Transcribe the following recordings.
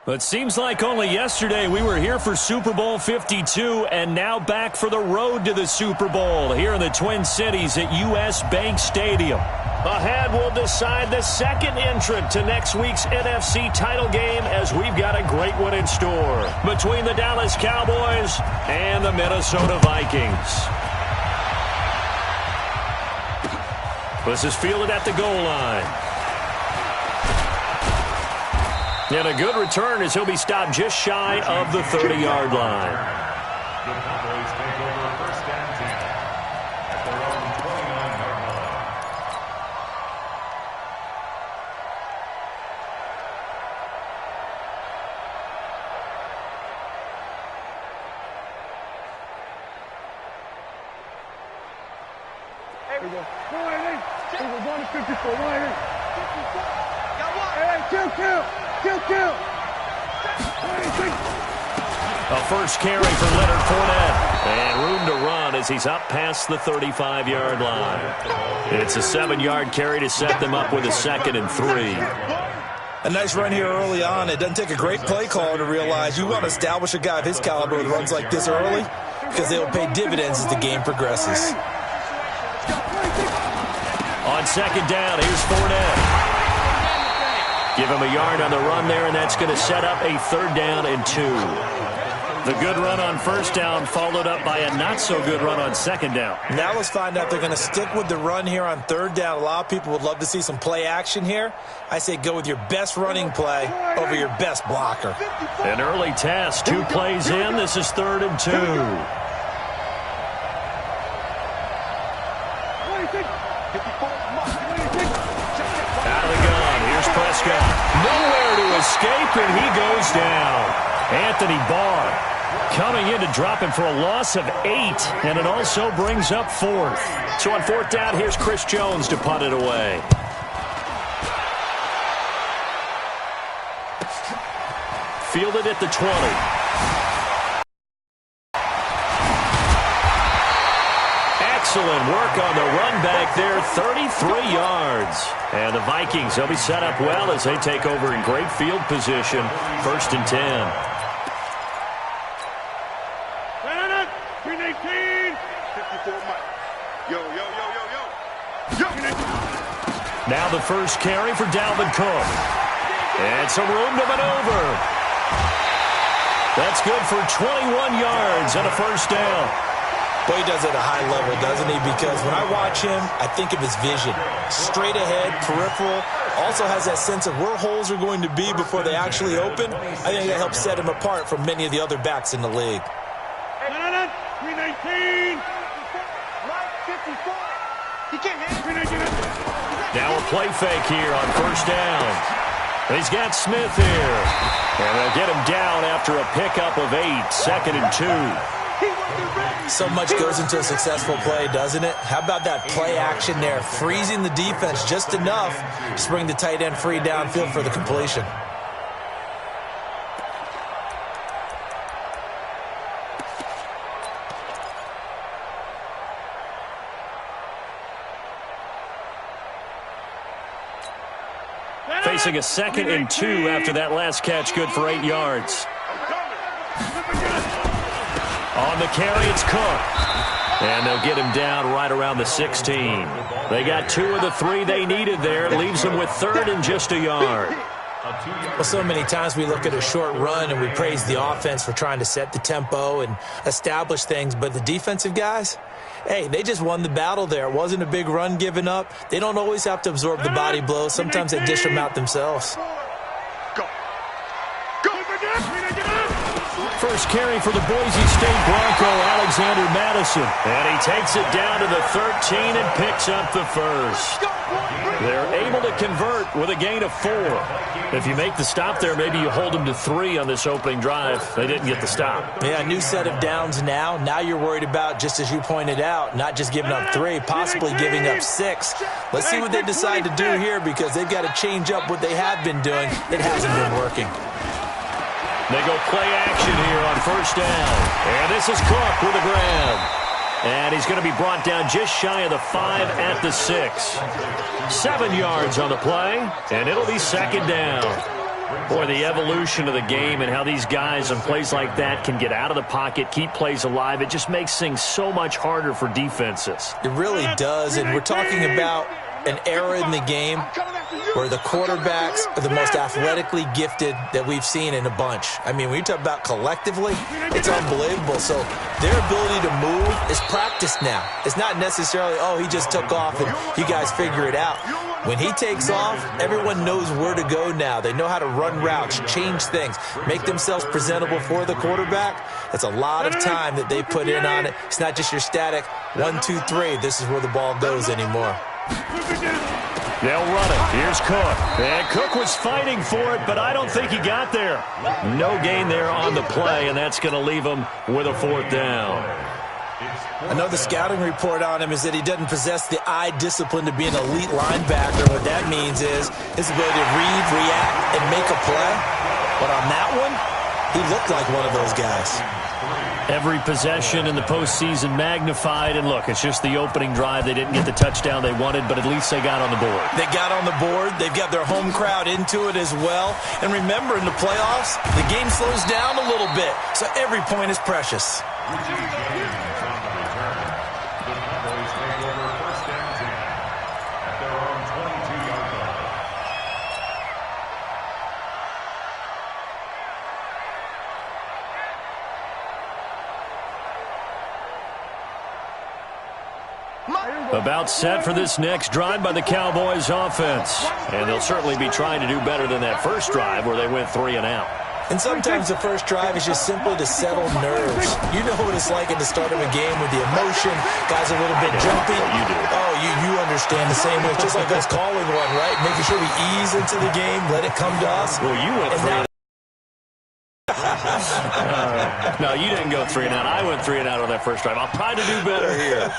It seems like only yesterday we were here for Super Bowl 52 and now back for the road to the Super Bowl here in the Twin Cities at US Bank Stadium. Ahead will decide the second entrant to next week's NFC title game as we've got a great one in store between the Dallas Cowboys and the Minnesota Vikings. This is fielded at the goal line. And a good return as he'll be stopped just shy of the 30-yard line. The Cowboys take over first and 10 at their own 29-yard line. Here we go. 180. Here we go. 154. 180. Got one. Hey, kill. A first carry for Leonard Fournette. And room to run as he's up past the 35-yard line. It's a 7-yard carry to set them up with a 2nd and 3. A nice run here early on. It doesn't take a great play caller to realize you want to establish a guy of his caliber with runs like this early because they will pay dividends as the game progresses. On 2nd down, here's Fournette. Give him a yard on the run there, and that's going to set up a 3rd down and 2. The good run on 1st down followed up by a not-so-good run on 2nd down. Now let's find out if they're going to stick with the run here on 3rd down. A lot of people would love to see some play action here. I say go with your best running play over your best blocker. An early test. 2 plays in. This is 3rd and 2. Out of the gun. Here's Prescott. Nowhere to escape, and he goes down. Anthony Barr coming in to drop him for a loss of 8, and it also brings up 4th. So on 4th down, here's Chris Jones to punt it away. Fielded at the 20. Excellent work on the run back there, 33 yards. And the Vikings, they'll be set up well as they take over in great field position, 1st and 10. 319. 54 Mike. Yo. Now the first carry for Dalvin Cook. And some room to maneuver. That's good for 21 yards and a 1st down. Boy, he does it at a high level, doesn't he? Because when I watch him, I think of his vision. Straight ahead, peripheral. Also has that sense of where holes are going to be before they actually open. I think that helps set him apart from many of the other backs in the league. 319. 54. He can't hit. Now a play fake here on 1st down. He's got Smith here. And they'll get him down after a pickup of 8, 2nd and 2. So much goes into a successful play, doesn't it? How about that play action there? Freezing the defense just enough to bring the tight end free downfield for the completion. Facing a 2nd and 2 after that last catch, good for 8 yards. On the carry, it's Cook. And they'll get him down right around the 16. They got 2 of the 3 they needed there. Leaves them with 3rd and just a yard. Well, so many times we look at a short run and we praise the offense for trying to set the tempo and establish things. But the defensive guys, hey, they just won the battle there. It wasn't a big run given up. They don't always have to absorb the body blows. Sometimes they dish them out themselves. First carry for the Boise State Bronco, Alexander Madison. And he takes it down to the 13 and picks up the 1st. They're able to convert with a gain of 4. If you make the stop there, maybe you hold them to 3 on this opening drive. They didn't get the stop. Yeah, new set of downs now. Now you're worried about, just as you pointed out, not just giving up 3, possibly giving up 6. Let's see what they decide to do here because they've got to change up what they have been doing. It hasn't been working. They go play action here on 1st down. And this is Cook with a grab. And he's going to be brought down just shy of the 5 at the 6. 7 yards on the play, and it'll be 2nd down. Boy, the evolution of the game and how these guys on plays like that can get out of the pocket, keep plays alive, it just makes things so much harder for defenses. It really does, and we're talking about an era in the game where the quarterbacks are the most athletically gifted that we've seen in a bunch. I mean, when you talk about collectively, it's unbelievable. So their ability to move is practiced now. It's not necessarily, oh, he just took off and you guys figure it out. When he takes off, everyone knows where to go now. They know how to run routes, change things, make themselves presentable for the quarterback. It's a lot of time that they put in on it. It's not just your static 1, 2, 3. This is where the ball goes anymore. They'll run it. Here's Cook. And Cook was fighting for it, but I don't think he got there. No gain there on the play, and that's going to leave him with a 4th down. I know the scouting report on him is that he doesn't possess the eye discipline to be an elite linebacker. What that means is his ability to read, react, and make a play. But on that one, he looked like one of those guys. Every possession in the postseason magnified, and look, it's just the opening drive. They didn't get the touchdown they wanted, but at least they got on the board. They got on the board. They've got their home crowd into it as well. And remember, in the playoffs, the game slows down a little bit, so every point is precious. About set for this next drive by the Cowboys offense. And they'll certainly be trying to do better than that first drive where they went 3 and out. And sometimes the first drive is just simply to settle nerves. You know what it's like at the start of a game with the emotion. Guys are a little bit jumpy. You do. Oh, you understand the same way. It's just like us calling one, right? Making sure we ease into the game, let it come to us. Well, you went 3 and out. No, you didn't go 3 and out. I went 3 and out on that first drive. I'll try to do better here.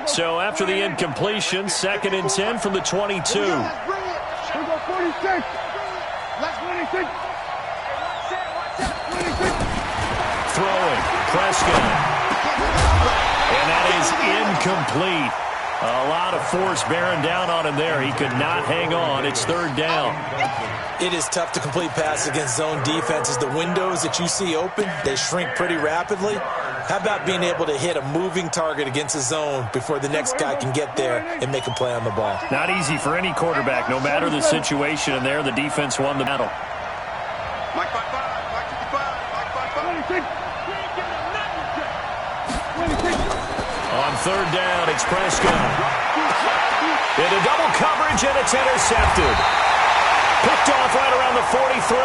So after the incompletion, 2nd and 10 from the 22. We go 46. Let's 26. 26. Throwing, Prescott. And that is incomplete. A lot of force bearing down on him there. He could not hang on. It's 3rd down. It is tough to complete passes against zone defenses. The windows that you see open, they shrink pretty rapidly. How about being able to hit a moving target against a zone before the next guy can get there and make a play on the ball? Not easy for any quarterback, no matter the situation. And there, the defense won the battle. Mike 5-5. Mike 55. Mike 26. 26. On 3rd down, it's Prescott. Into double coverage, and it's intercepted. Picked off right around the 43.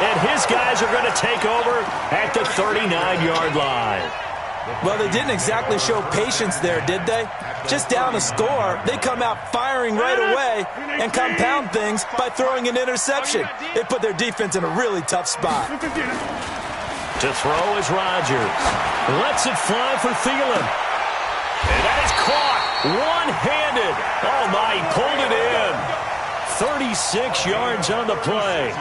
And his guys are going to take over at the 39-yard line. Well, they didn't exactly show patience there, did they? Just down a score, they come out firing right away and compound things by throwing an interception. They put their defense in a really tough spot. To throw is Rodgers. Lets it fly for Thielen. And that is caught one-handed. Oh, my, he pulled it in. 36 yards on the play.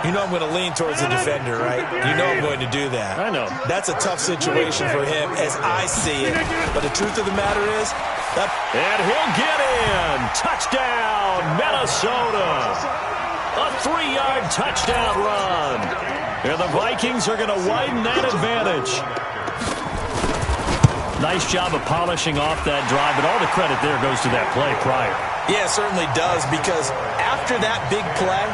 You know I'm going to lean towards the defender, right? You know I'm going to do that. I know. That's a tough situation for him as I see it. But the truth of the matter is, and he'll get in. Touchdown, Minnesota. A 3-yard touchdown run. And the Vikings are going to widen that advantage. Nice job of polishing off that drive, but all the credit there goes to that play prior. Yeah, it certainly does, because after that big play,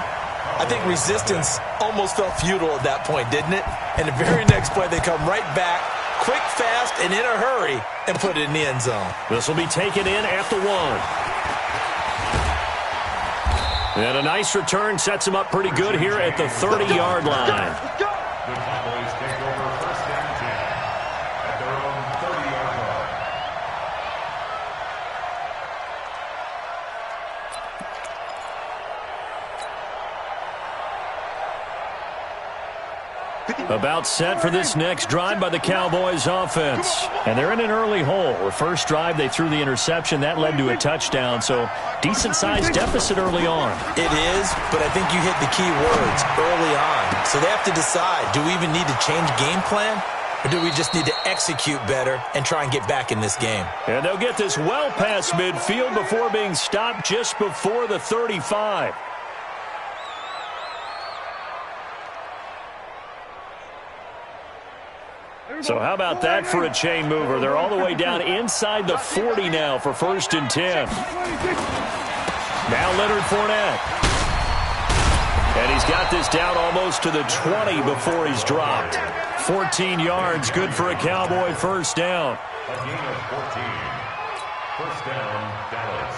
I think resistance almost felt futile at that point, didn't it? And the very next play, they come right back, quick, fast, and in a hurry, and put it in the end zone. This will be taken in at the 1. And a nice return sets him up pretty good here at the 30-yard line. The Cowboys take over 1st and 10 at their own 30-yard line. About set for this next drive by the Cowboys offense. And they're in an early hole. The first drive, they threw the interception. That led to a touchdown, so decent-sized deficit early on. It is, but I think you hit the key words early on. So they have to decide, do we even need to change game plan? Or do we just need to execute better and try and get back in this game? And they'll get this well past midfield before being stopped just before the 35. So how about that for a chain mover? They're all the way down inside the 40 now for 1st and 10. Now Leonard Fournette. And he's got this down almost to the 20 before he's dropped. 14 yards, good for a Cowboy first down. A gain of 14. First down, Dallas.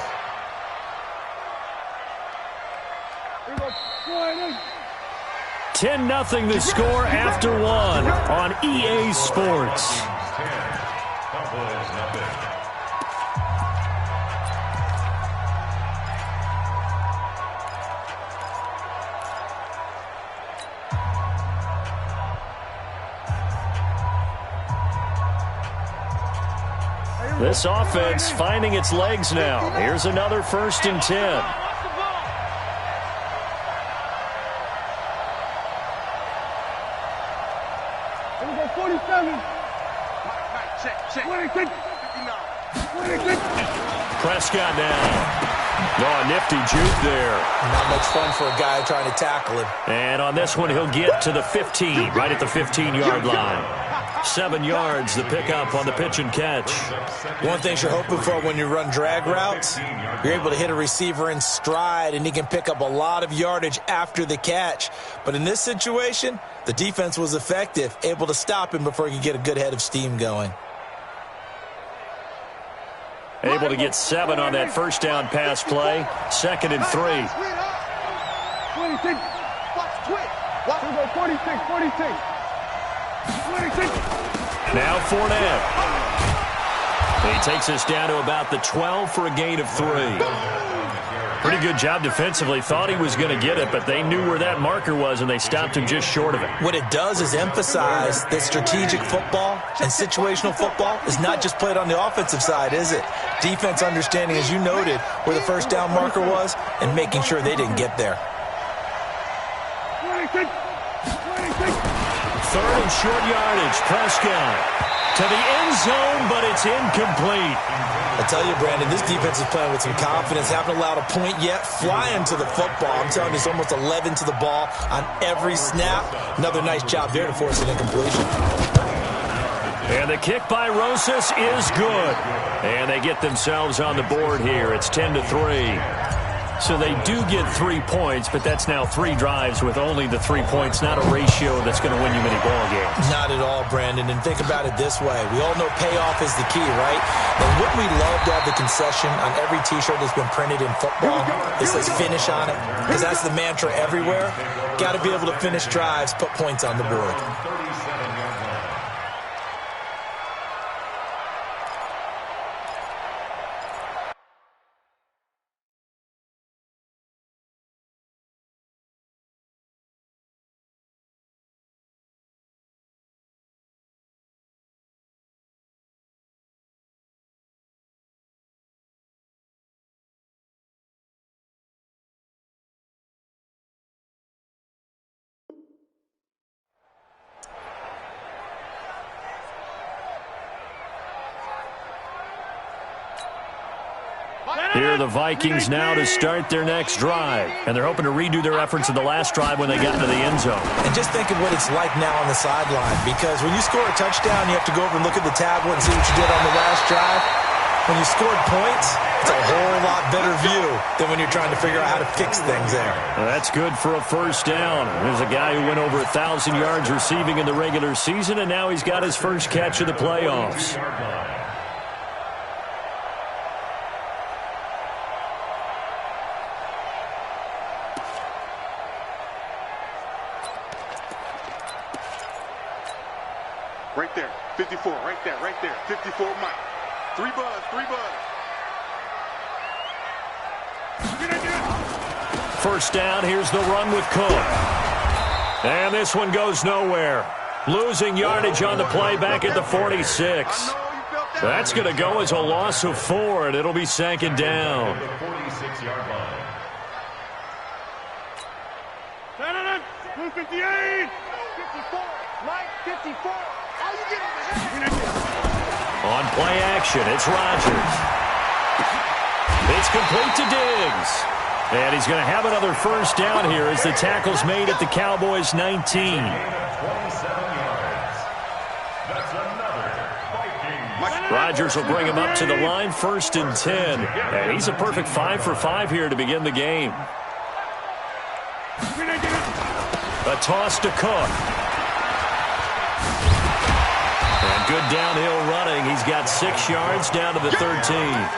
10-0 the score after one on EA Sports. 10. Cowboys nothing. This offense finding its legs now. Here's another 1st and 10. Prescott now. Oh, nifty juke there. Not much fun for a guy trying to tackle him. And on this one, he'll get to the 15, right at the 15-yard line. 7 yards, the pickup on the pitch and catch. One thing you're hoping for when you run drag routes, you're able to hit a receiver in stride, and he can pick up a lot of yardage after the catch. But in this situation, the defense was effective, able to stop him before he could get a good head of steam going. Able to get 7 on that first down pass play. 2nd and 3. 26. 46. Now Fournette. He takes us down to about the 12 for a gain of 3. Pretty good job defensively. Thought he was going to get it, but they knew where that marker was, and they stopped him just short of it. What it does is emphasize that strategic football and situational football is not just played on the offensive side, is it? Defense understanding, as you noted, where the first down marker was and making sure they didn't get there. 26. 3rd and short yardage. Prescott to the end zone, but it's incomplete. I tell you, Brandon, this defense is playing with some confidence. Haven't allowed a point yet. Flying to the football. I'm telling you, it's almost 11 to the ball on every snap. Another nice job there to force an incompletion. And the kick by Rosas is good. And they get themselves on the board here. It's 10-3. So they do get 3 points, but that's now 3 drives with only the 3 points, not a ratio that's going to win you many ball games. Not at all, Brandon. And think about it this way. We all know payoff is the key, right? And wouldn't we love to have the concession on every T-shirt that's been printed in football? It says finish on it, because that's the mantra everywhere. Got to be able to finish drives, put points on the board. Here are the Vikings now to start their next drive. And they're hoping to redo their efforts in the last drive when they got into the end zone. And just think of what it's like now on the sideline. Because when you score a touchdown, you have to go over and look at the tablet and see what you did on the last drive. When you scored points, it's a whole lot better view than when you're trying to figure out how to fix things there. Well, that's good for a first down. There's a guy who went over 1,000 yards receiving in the regular season, and now he's got his first catch of the playoffs. Right there, 54, right there, 54, Mike. 3 buzz. First down, here's the run with Cook. And this one goes nowhere. Losing yardage on the play back at the 46. That's going to go as a loss of 4, and it'll be 2nd down. 46-yard line. 58. 54, Mike, 54. On play action, it's Rodgers. It's complete to Diggs. And he's going to have another first down here as the tackle's made at the Cowboys' 19. Rodgers will bring him up to the line, 1st and 10. And he's a perfect 5 for 5 here to begin the game. A toss to Cook. And good downhill running. He's got 6 yards down to the 13.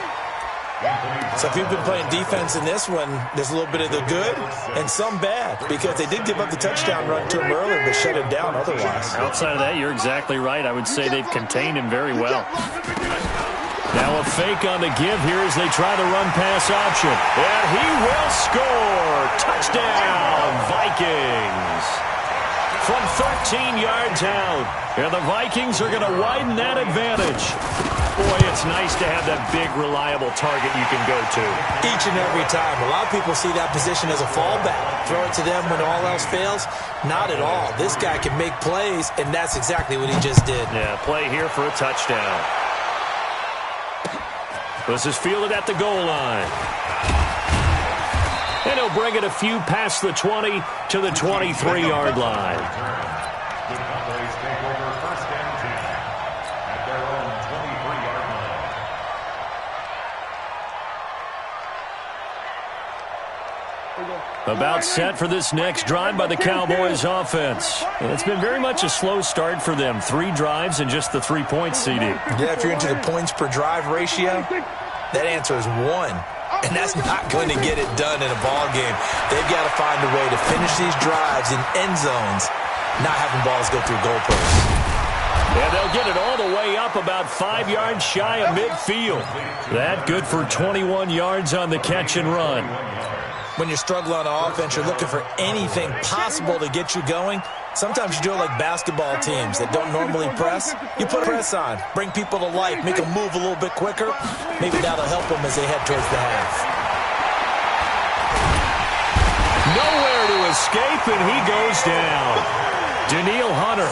So if you've been playing defense in this one, there's a little bit of the good and some bad, because they did give up the touchdown run to him earlier, but shut him down otherwise. Outside of that, you're exactly right. I would say they've contained him very well. Now a fake on the give here as they try the run-pass option. And he will score. Touchdown, Vikings. From 13 yards out. And the Vikings are going to widen that advantage. Boy, it's nice to have that big, reliable target you can go to. Each and every time. A lot of people see that position as a fallback. Throw it to them when all else fails. Not at all. This guy can make plays, and that's exactly what he just did. Yeah, play here for a touchdown. This is fielded at the goal line. And he'll bring it a few past the 20 to the 23-yard line. The Cowboys take over 1st and 10 at their own 23-yard line. About set for this next drive by the Cowboys offense. And it's been very much a slow start for them. 3 drives and just the 3-point CD. Yeah, if you're into the points per drive ratio, that answer is 1. And that's not going to get it done in a ball game. They've got to find a way to finish these drives in end zones, not having balls go through goalposts. And they'll get it all the way up about 5 yards shy of midfield. That good for 21 yards on the catch and run. When you struggle on offense, you're looking for anything possible to get you going. Sometimes you do it like basketball teams that don't normally press. You put a press on, bring people to life, make them move a little bit quicker. Maybe that'll help them as they head towards the half. Nowhere to escape, and he goes down. Danielle Hunter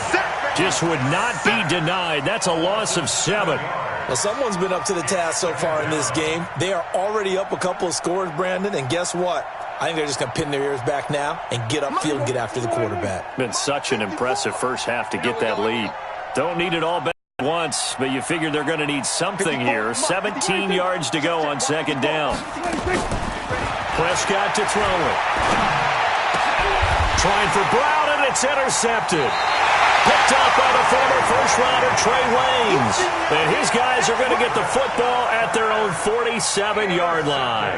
just would not be denied. That's a loss of 7. Well, someone's been up to the task so far in this game. They are already up a couple of scores, Brandon, and guess what? I think they're just going to pin their ears back now and get upfield and get after the quarterback. Been such an impressive first half to get that lead. Don't need it all back at once, but you figure they're going to need something here. 17 yards to go on 2nd down. Prescott to throw it. Trying for Brown, and it's intercepted. Picked up by the former first-rounder Trey Waynes. And his guys are going to get the football at their own 47-yard line.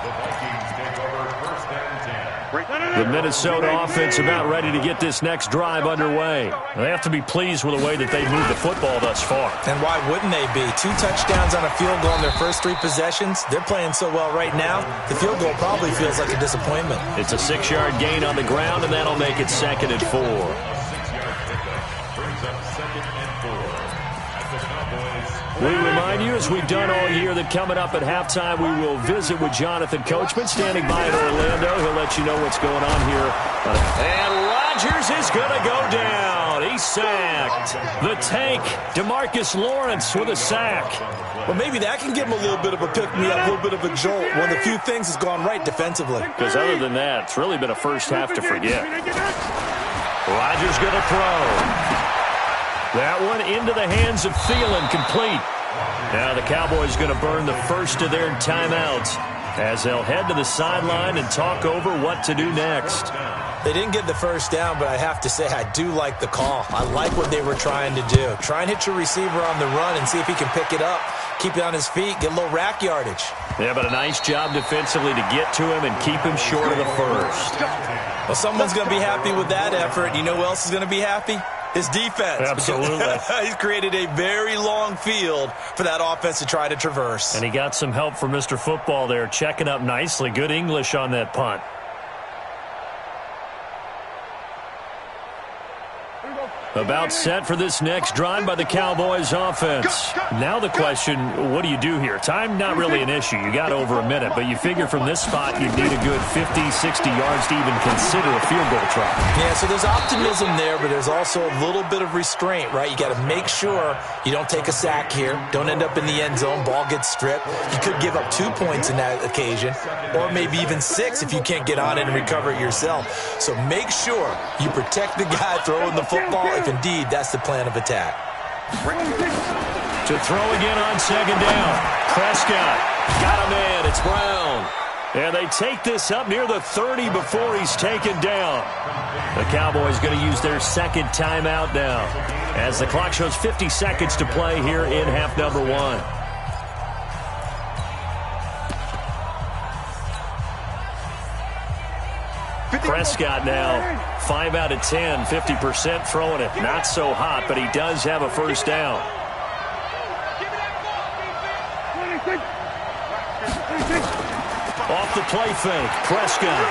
The Vikings take over 1st and 10. The Minnesota offense about ready to get this next drive underway. They have to be pleased with the way that they moved the football thus far. And why wouldn't they be? 2 touchdowns on a field goal in their first 3 possessions. They're playing so well right now, the field goal probably feels like a disappointment. It's a 6-yard gain on the ground, and that'll make it 2nd and 4. We remind you, as we've done all year, that coming up at halftime, we will visit with Jonathan Coachman standing by in Orlando. He'll let you know what's going on here. And Rodgers is going to go down. He's sacked. The tank, DeMarcus Lawrence with a sack. Well, maybe that can give him a little bit of a pick-me-up, a little bit of a jolt. One of the few things that's gone right defensively. Because other than that, it's really been a first half to forget. Rodgers going to throw. That one into the hands of Thielen, complete. Now the Cowboys going to burn the first of their timeouts as they'll head to the sideline and talk over what to do next. They didn't get the first down, but I have to say I do like the call. I like what they were trying to do. Try and hit your receiver on the run and see if he can pick it up. Keep it on his feet, get a little rack yardage. Yeah, but a nice job defensively to get to him and keep him short of the first. Well, someone's going to be happy with that effort. You know who else is going to be happy? His defense. Absolutely. He's created a very long field for that offense to try to traverse. And he got some help from Mr. Football there, checking up nicely. Good English on that punt. About set for this next drive by the Cowboys offense. Now the question, what do you do here? Time not really an issue. You got over a minute, but you figure from this spot you need a good 50, 60 yards to even consider a field goal try. Yeah, so there's optimism there, but there's also a little bit of restraint, right? You got to make sure you don't take a sack here. Don't end up in the end zone. Ball gets stripped. You could give up 2 points in that occasion, or maybe even 6 if you can't get on it and recover it yourself. So make sure you protect the guy throwing the football if indeed that's the plan of attack. To throw again on second down. Prescott got a man. It's Brown. And they take this up near the 30 before he's taken down. The Cowboys going to use their second timeout now as the clock shows 50 seconds to play here in half number 1. Prescott now 5 out of 10, 50% throwing it. Not so hot, but he does have a first down. Off the play fake, Prescott.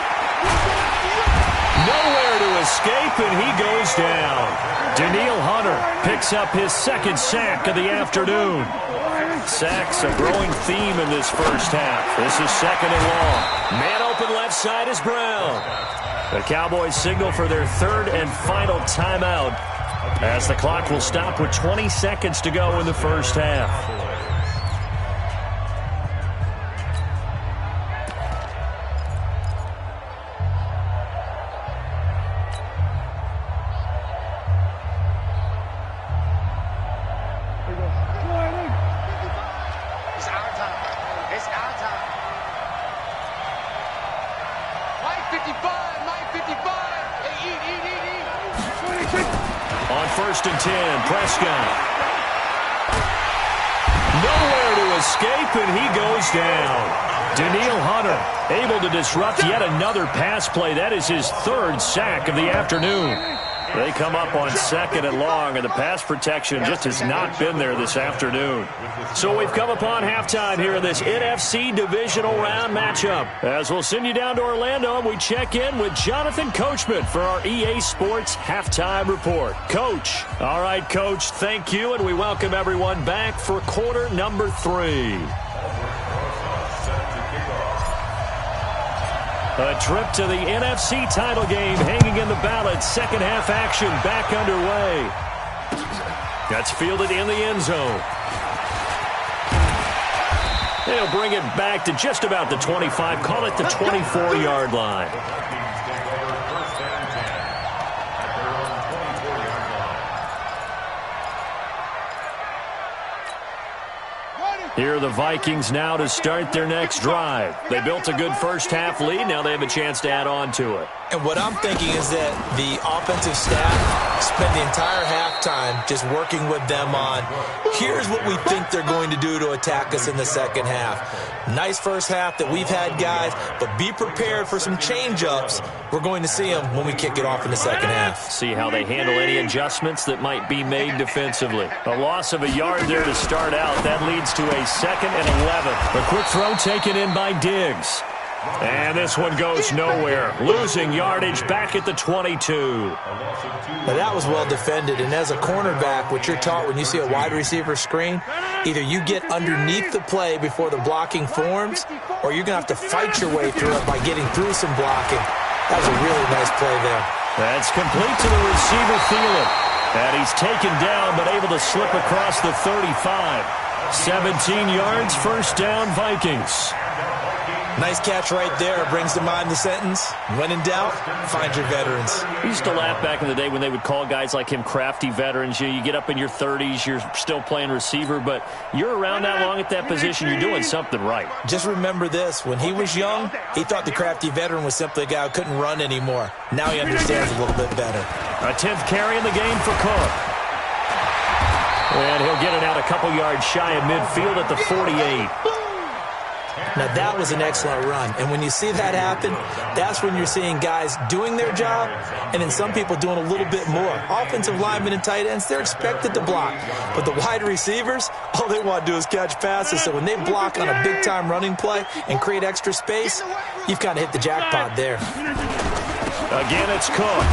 Nowhere to escape, and he goes down. Daniil Hunter picks up his second sack of the afternoon. Sacks a growing theme in this first half. This is second and long. Man open left side is Brown. The Cowboys signal for their third and final timeout as the clock will stop with 20 seconds to go in the first half. On first and 10, Prescott. Nowhere to escape, and he goes down. Daniil Hunter able to disrupt yet another pass play. That is his third sack of the afternoon. They come up on second and long, and the pass protection just has not been there this afternoon. So we've come upon halftime here in this NFC divisional round matchup. As we'll send you down to Orlando, and we check in with Jonathan Coachman for our EA Sports Halftime Report. Coach. All right, Coach, thank you, and we welcome everyone back for quarter number 3. A trip to the NFC title game hanging in the balance. Second half action back underway. That's fielded in the end zone. They'll bring it back to just about the 25. Call it the 24-yard line. Here are the Vikings now to start their next drive. They built a good first-half lead. Now they have a chance to add on to it. And what I'm thinking is that the offensive staff spent the entire halftime just working with them on, here's what we think they're going to do to attack us in the second half. Nice first half that we've had, guys, but be prepared for some change-ups. We're going to see them when we kick it off in the second half. See how they handle any adjustments that might be made defensively. A loss of a yard there to start out. That leads to a second and 11. A quick throw taken in by Diggs. And this one goes nowhere. Losing yardage back at the 22. Now that was well defended, and as a cornerback, what you're taught when you see a wide receiver screen, either you get underneath the play before the blocking forms, or you're going to have to fight your way through it by getting through some blocking. That was a really nice play there. That's complete to the receiver, Thielen. And he's taken down, but able to slip across the 35. 17 yards, first down, Vikings. Nice catch right there. Brings to mind the sentence, when in doubt, find your veterans. We used to laugh back in the day when they would call guys like him crafty veterans. You get up in your 30s, you're still playing receiver, but you're around that long at that position, you're doing something right. Just remember this. When he was young, he thought the crafty veteran was simply a guy who couldn't run anymore. Now he understands a little bit better. A 10th carry in the game for Cook. And he'll get it out a couple yards shy of midfield at the 48. Now, that was an excellent run. And when you see that happen, that's when you're seeing guys doing their job and then some people doing a little bit more. Offensive linemen and tight ends, they're expected to block. But the wide receivers, all they want to do is catch passes. So when they block on a big-time running play and create extra space, you've kind of hit the jackpot there. Again, it's Cook.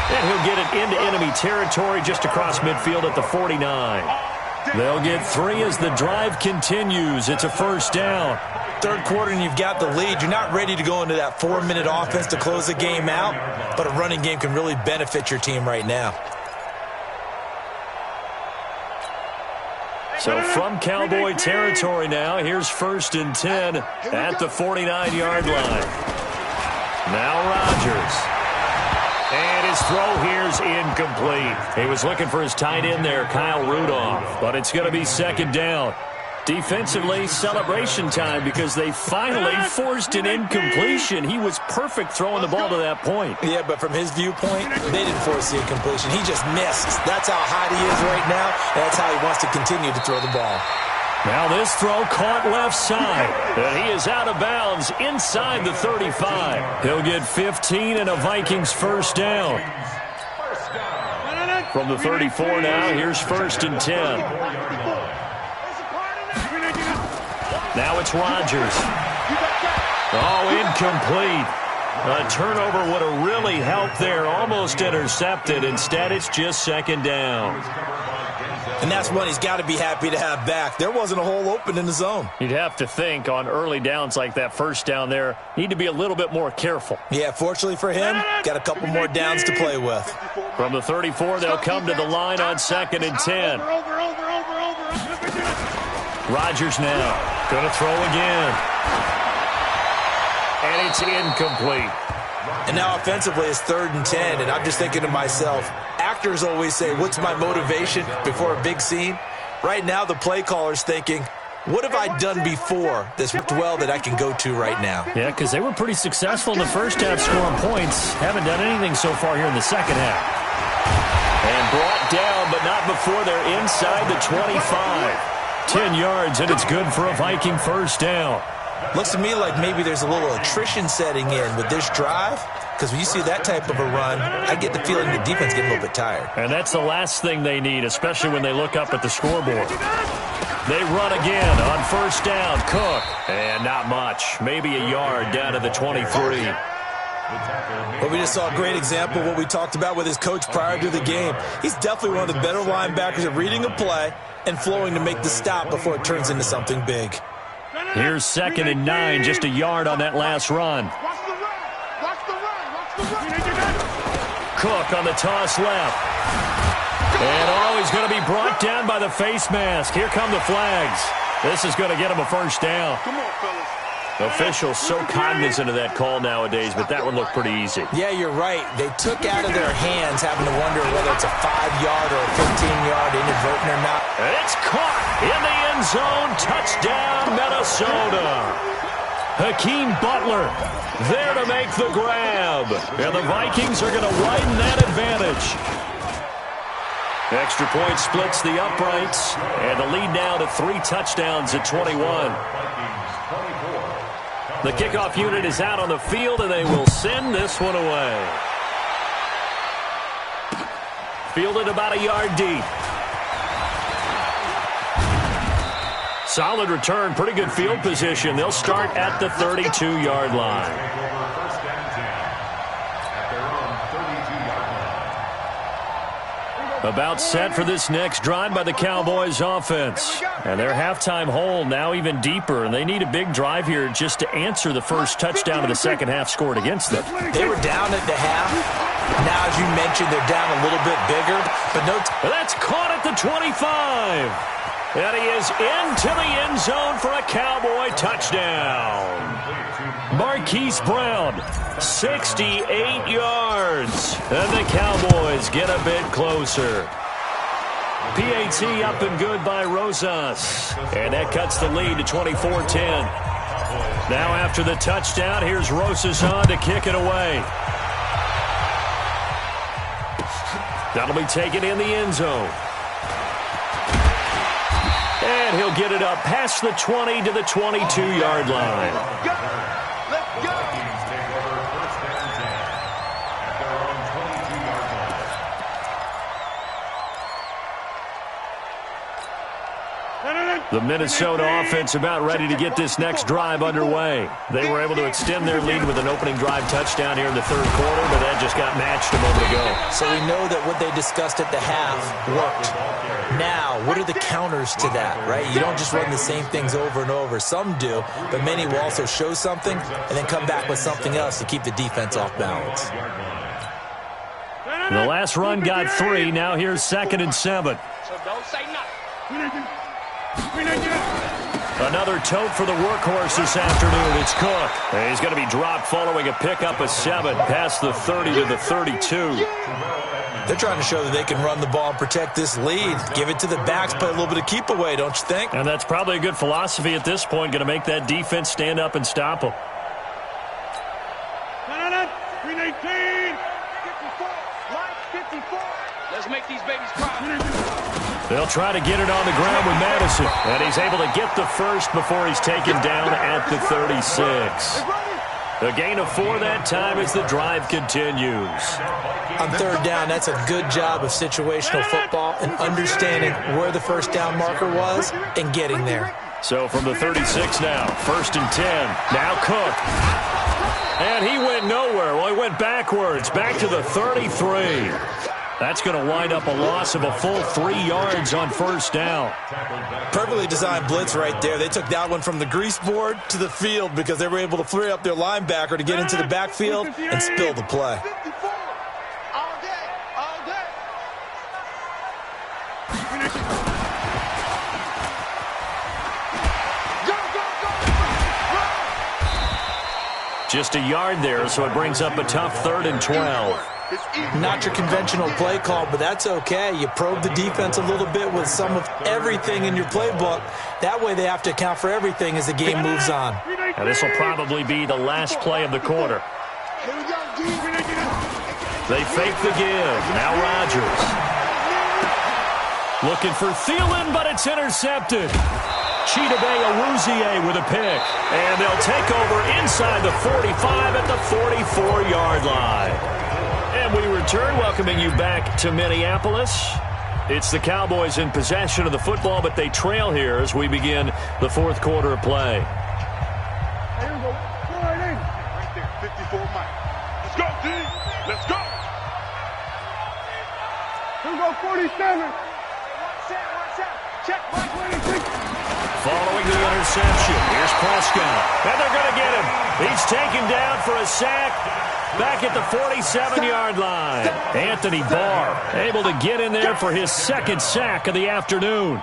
And he'll get it into enemy territory just across midfield at the 49. They'll get 3 as the drive continues. It's a first down. Third quarter and you've got the lead. You're not ready to go into that 4-minute offense to close the game out, but a running game can really benefit your team right now. So from Cowboy territory now, here's 1st and 10 at the 49-yard line. Now Rodgers. And his throw here's incomplete. He was looking for his tight end there, Kyle Rudolph, but it's going to be 2nd down. Defensively, celebration time because they finally forced an incompletion. He was perfect throwing the ball to that point. Yeah, but from his viewpoint, they didn't force the incompletion. He just missed. That's how hot he is right now, and that's how he wants to continue to throw the ball. Now this throw caught left side, and he is out of bounds inside the 35. He'll get 15 and a Vikings first down. From the 34 now, here's 1st and 10. Now it's Rodgers. Oh, incomplete. A turnover would have really helped there. Almost intercepted. Instead, it's just 2nd down. And that's one he's got to be happy to have back. There wasn't a hole open in the zone. You'd have to think on early downs like that first down there, need to be a little bit more careful. Yeah, fortunately for him, got a couple more downs to play with. From the 34, they'll come to the line on 2nd and 10. Rodgers now, going to throw again. And it's incomplete. And now offensively it's 3rd and 10, and I'm just thinking to myself, actors always say, what's my motivation before a big scene? Right now the play caller's thinking, what have I done before that's worked well that I can go to right now? Yeah, because they were pretty successful in the first half scoring points. Haven't done anything so far here in the second half. And brought down, but not before they're inside the 25. 10 yards, and it's good for a Viking first down. Looks to me like maybe there's a little attrition setting in with this drive, because when you see that type of a run, I get the feeling the defense getting a little bit tired. And that's the last thing they need, especially when they look up at the scoreboard. They run again on first down. Cook, and not much. Maybe a yard down to the 23. Well, we just saw a great example of what we talked about with his coach prior to the game. He's definitely one of the better linebackers at reading a play and flowing to make the stop before it turns into something big. Here's 2nd and 9, just a yard on that last run. Cook on the toss left. And he's going to be brought down by the face mask. Here come the flags. This is going to get him a first down. Come on, fellas. Officials so cognizant of that call nowadays, but that one looked pretty easy. Yeah, you're right. They took out of their hands having to wonder whether it's a 5-yard or a 15-yard inadvertent or not. And it's caught in the end zone. Touchdown, Minnesota. Hakeem Butler there to make the grab. And the Vikings are going to widen that advantage. Extra point splits the uprights. And the lead now to 3 touchdowns at 21. The kickoff unit is out on the field, and they will send this one away. Fielded about a yard deep. Solid return, pretty good field position. They'll start at the 32-yard line. About set for this next drive by the Cowboys offense. And their halftime hole now even deeper, and they need a big drive here just to answer the first touchdown of the second half scored against them. They were down at the half. Now, as you mentioned, they're down a little bit bigger, but no. That's caught at the 25. And he is into the end zone for a Cowboy touchdown. Marquise Brown, 68 yards. And the Cowboys get a bit closer. PAT up and good by Rosas. And that cuts the lead to 24-10. Now after the touchdown, here's Rosas on to kick it away. That'll be taken in the end zone. And he'll get it up past the 20 to the 22-yard line. The Minnesota offense about ready to get this next drive underway. They were able to extend their lead with an opening drive touchdown here in the third quarter, but that just got matched a moment ago. So we know that what they discussed at the half worked. Now, what are the counters to that, right? You don't just run the same things over and over. Some do, but many will also show something and then come back with something else to keep the defense off balance. The last run got 3. Now here's 2nd and 7. So don't say nothing. Another tote for the workhorse this afternoon. It's Cook. And he's going to be dropped following a pickup of 7 past the 30 to the 32. They're trying to show that they can run the ball and protect this lead. Give it to the backs, play a little bit of keep away, don't you think? And that's probably a good philosophy at this point, going to make that defense stand up and stop them. 319. 54. Let's make these babies cry. They'll try to get it on the ground with Madison. And he's able to get the first before he's taken down at the 36. A gain of 4 that time as the drive continues. On third down, that's a good job of situational football and understanding where the first down marker was and getting there. So from the 36 now, 1st and 10. Now Cook. And he went nowhere. Well, he went backwards, back to the 33. That's going to wind up a loss of a full 3 yards on first down. Perfectly designed blitz right there. They took that one from the grease board to the field because they were able to free up their linebacker to get into the backfield and spill the play. Just a yard there, so it brings up a tough 3rd and 12. Not your conventional play call, but that's okay. You probe the defense a little bit with some of everything in your playbook. That way they have to account for everything as the game moves on. Now this will probably be the last play of the quarter. They fake the give. Now Rodgers. Looking for Thielen, but it's intercepted. Chidobe Awuzie with a pick. And they'll take over inside the 45 at the 44-yard line. And we return, welcoming you back to Minneapolis. It's the Cowboys in possession of the football, but they trail here as we begin the fourth quarter of play. Here we go. Right there, 54 Mike. Let's go, D. Let's go. Here we go, 47. Check, Mike. Following the interception, here's Prescott. And they're going to get him. He's taken down for a sack. Back at the 47-yard line. Anthony Barr able to get in there for his 2nd sack of the afternoon.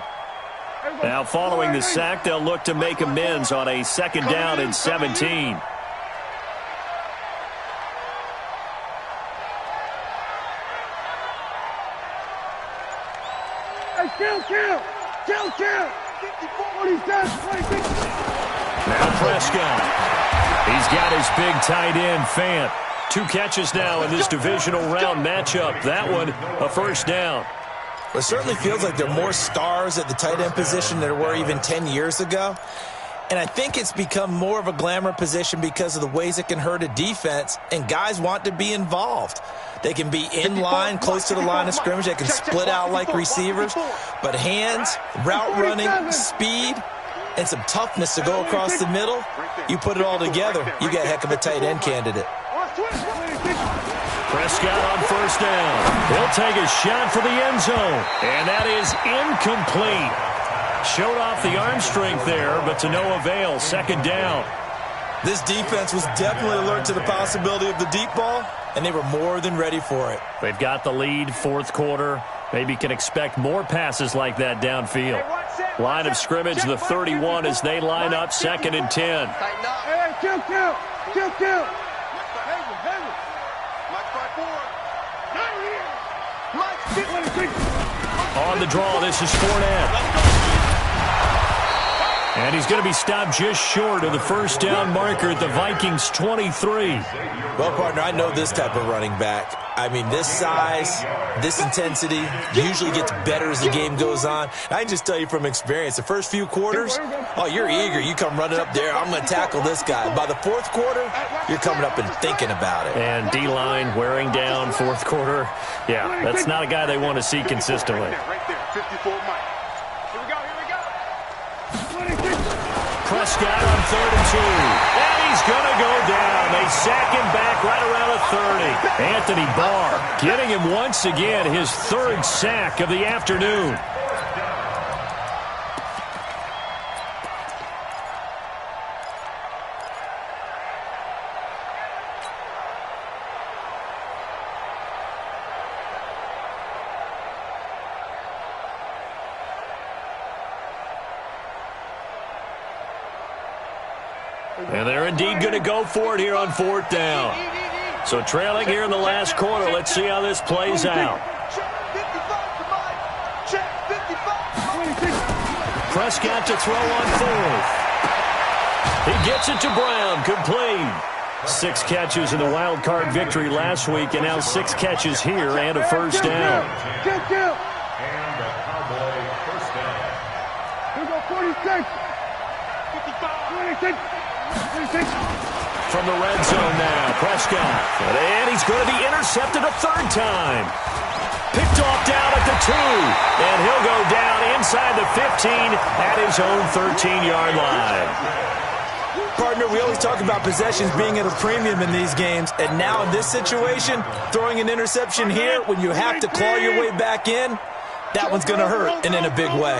Now following the sack, they'll look to make amends on a 2nd down and 17. Hey, kill. 47, 26. Now Prescott. He's got his big tight end, Fant. 2 catches now in this divisional round matchup. That one, a first down. Well, it certainly feels like there are more stars at the tight end position than there were even 10 years ago. And I think it's become more of a glamour position because of the ways it can hurt a defense, and guys want to be involved. They can be in line, close to the line of scrimmage. They can split out like receivers. But hands, route running, speed, and some toughness to go across the middle, you put it all together, you got a heck of a tight end candidate. Prescott on first down. He'll take a shot for the end zone. And that is incomplete. Showed off the arm strength there, but to no avail. 2nd down. This defense was definitely alert to the possibility of the deep ball, and they were more than ready for it. They've got the lead, fourth quarter. Maybe can expect more passes like that downfield. Line of scrimmage, the 31 as they line up 2nd and 10. Hey, kill. On the draw, this is Fournette. And he's going to be stopped just short of the first down marker at the Vikings 23. Well, partner, I know this type of running back. I mean, this size, this intensity usually gets better as the game goes on. I can just tell you from experience, the first few quarters, oh, you're eager. You come running up there, I'm going to tackle this guy. By the fourth quarter, you're coming up and thinking about it. And D-line wearing down fourth quarter. Yeah, that's not a guy they want to see consistently. Right there, 54 Mike. Here we go. Prescott on 3rd and 2. And he's going to go down. They sack him back right around the 30. Anthony Barr getting him once again his 3rd sack of the afternoon. And they're indeed going to go for it here on 4th down. So trailing here in the last quarter. Let's see how this plays out. Prescott to throw on 4th. He gets it to Brown. Complete. 6 catches in the wild card victory last week, and now 6 catches here and a 1st down. And the Cowboy first down. Here we go, 46. 56. 26. From the red zone now, Prescott. And he's going to be intercepted a 3rd time. Picked off down at the 2. And he'll go down inside the 15 at his own 13-yard line. Partner, we always talk about possessions being at a premium in these games, and now in this situation, throwing an interception here when you have to claw your way back in, that one's going to hurt, and in a big way.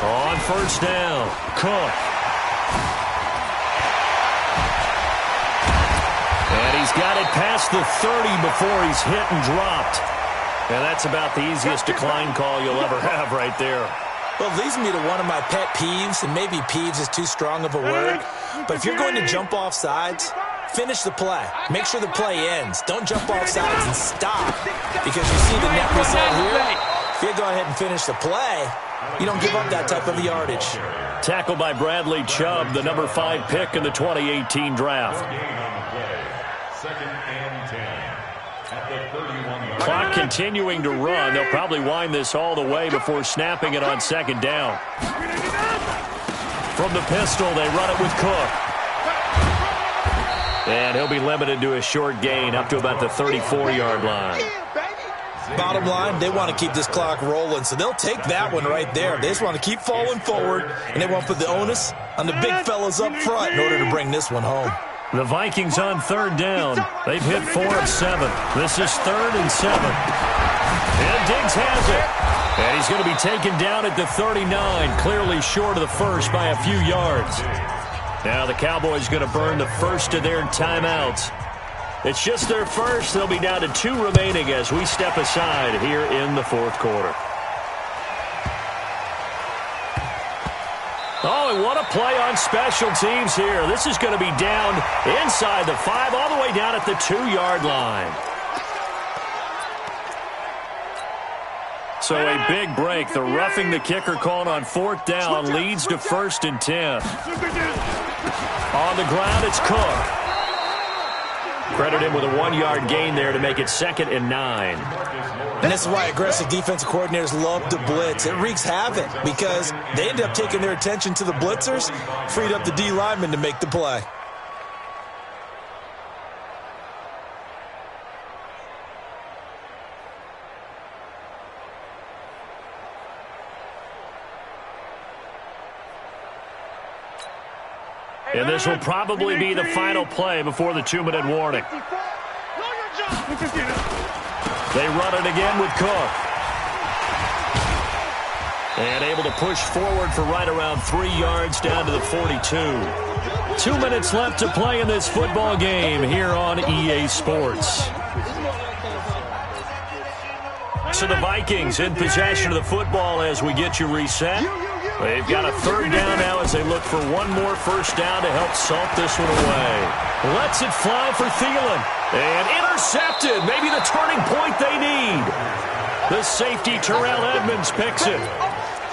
On 1st down, Cook. And he's got it past the 30 before he's hit and dropped. And that's about the easiest decline call you'll ever have right there. Well, it leads me to one of my pet peeves, and maybe peeves is too strong of a word, but if you're going to jump off sides, finish the play. Make sure the play ends. Don't jump off sides and stop, because you see the net result here. If you go ahead and finish the play, you don't give up that type of yardage. Tackled by Bradley Chubb, the number 5 pick in the 2018 draft. Second and 10. At the 31. Clock continuing to run. They'll probably wind this all the way before snapping it on 2nd down. From the pistol, they run it with Cook. And he'll be limited to a short gain up to about the 34-yard line. Bottom line, they want to keep this clock rolling, so they'll take that one right there. They just want to keep falling forward, and they want to put the onus on the big fellas up front in order to bring this one home. The Vikings on 3rd down. They've hit 4 of 7. This is 3rd and 7. And Diggs has it. And he's going to be taken down at the 39, clearly short of the 1st by a few yards. Now the Cowboys going to burn the 1st of their timeouts. It's just their 1st. They'll be down to 2 remaining as we step aside here in the 4th quarter. Oh, and what a play on special teams here. This is going to be down inside the 5, all the way down at the 2-yard line. So a big break. The roughing the kicker called on 4th down leads to 1st and 10. On the ground, it's Cook. Credit him with a 1-yard gain there to make it 2nd and 9. And this is why aggressive defensive coordinators love to blitz. It wreaks havoc because they end up taking their attention to the blitzers, freed up the D lineman to make the play. And this will probably be the final play before the 2-minute warning. They run it again with Cook. And able to push forward for right around 3 yards down to the 42. 2 minutes left to play in this football game here on EA Sports. So the Vikings in possession of the football as we get you reset. They've got a 3rd down now as they look for one more 1st down to help salt this one away. Lets it fly for Thielen. And intercepted. Maybe the turning point they need. The safety, Terrell Edmonds, picks it.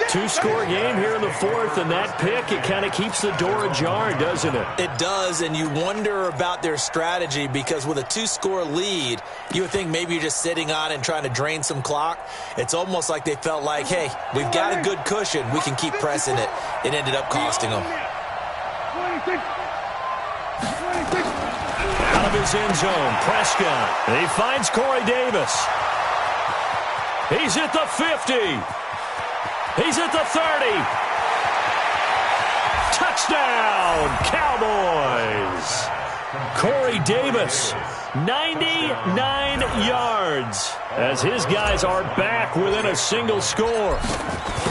2-score game here in the 4th, and that pick, it kind of keeps the door ajar, doesn't it? It does, and you wonder about their strategy because with a 2-score lead, you would think maybe you're just sitting on it and trying to drain some clock. It's almost like they felt like, hey, we've got a good cushion. We can keep pressing it. It ended up costing them. Out of his end zone, Prescott. He finds Corey Davis. He's at the 50. He's at the 30. Touchdown, Cowboys. Corey Davis, 99 yards, as his guys are back within a single score.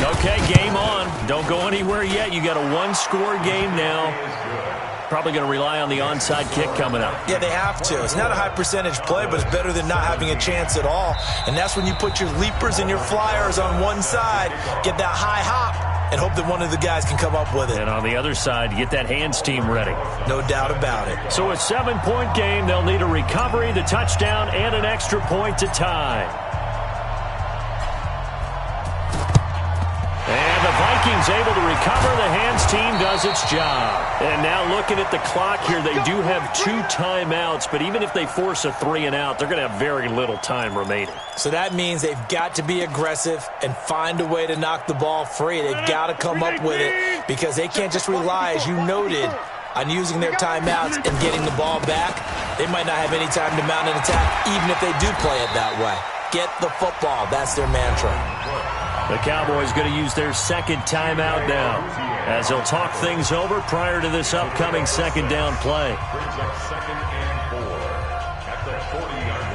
Okay, game on. Don't go anywhere yet. You got a one-score game now. Probably going to rely on the onside kick coming up. Yeah, they have to. It's not a high percentage play, but it's better than not having a chance at all. And that's when you put your leapers and your flyers on one side, get that high hop, and hope that one of the guys can come up with it. And on the other side, get that hands team ready. No doubt about it. So a 7-point game. They'll need a recovery, the touchdown, and an extra point to tie. And the Vikings able to recover. The hands team does its job. And now looking at the clock here, they do have 2 timeouts, but even if they force a 3-and-out, they're going to have very little time remaining. So that means they've got to be aggressive and find a way to knock the ball free. They've got to come up with it because they can't just rely, as you noted, on using their timeouts and getting the ball back. They might not have any time to mount an attack, even if they do play it that way. Get the football. That's their mantra. The Cowboys going to use their second timeout now, as they'll talk things over prior to this upcoming second down play. Brings up 2nd and 4 at the 40-yard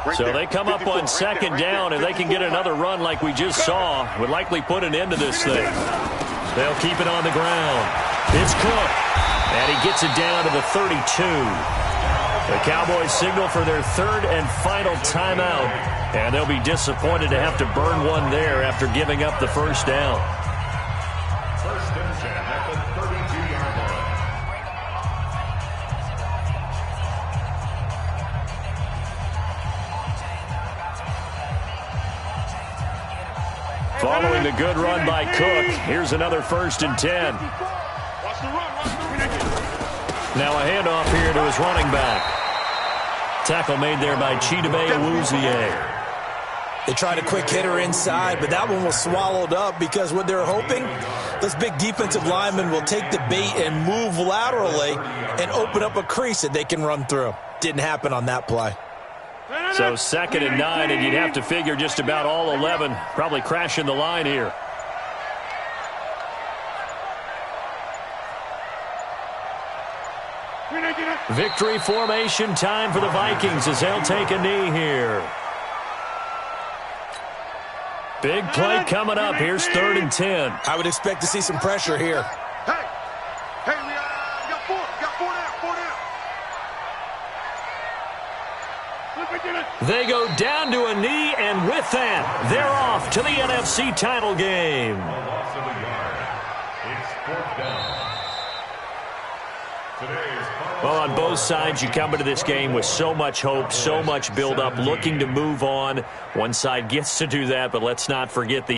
line. So they come up on second down, and they can get another run like we just saw. Would likely put an end to this thing. They'll keep it on the ground. It's Cook, and he gets it down to the 32. The Cowboys signal for their 3rd and final timeout, and they'll be disappointed to have to burn one there after giving up the first down. 1st and 10 at the 32-yard line. Following the good run by Cook, here's another 1st and 10. Now a handoff here to his running back. Tackle made there by Chidobe Awuzie. They tried a quick hitter inside, but that one was swallowed up because what they're hoping, those big defensive linemen will take the bait and move laterally and open up a crease that they can run through. Didn't happen on that play. So 2nd and 9, and you'd have to figure just about all 11 probably crashing the line here. Victory formation time for the Vikings as they'll take a knee here. Big play coming up. Here's 3rd and 10. I would expect to see some pressure here. Hey, we got 4 down. They go down to a knee, and with that, they're off to the NFC title game. Loss of a yard. It's 4th down. Well, on both sides, you come into this game with so much hope, so much build-up, looking to move on. One side gets to do that, but let's not forget the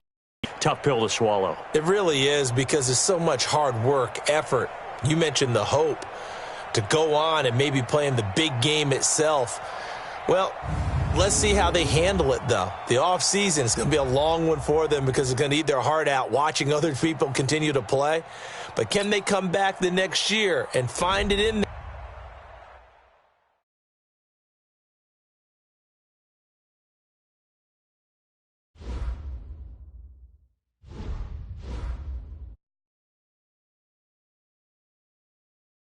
tough pill to swallow. It really is because there's so much hard work, effort. You mentioned the hope to go on and maybe play in the big game itself. Well, let's see how they handle it, though. The offseason is going to be a long one for them because it's going to eat their heart out watching other people continue to play. But can they come back the next year and find it in there?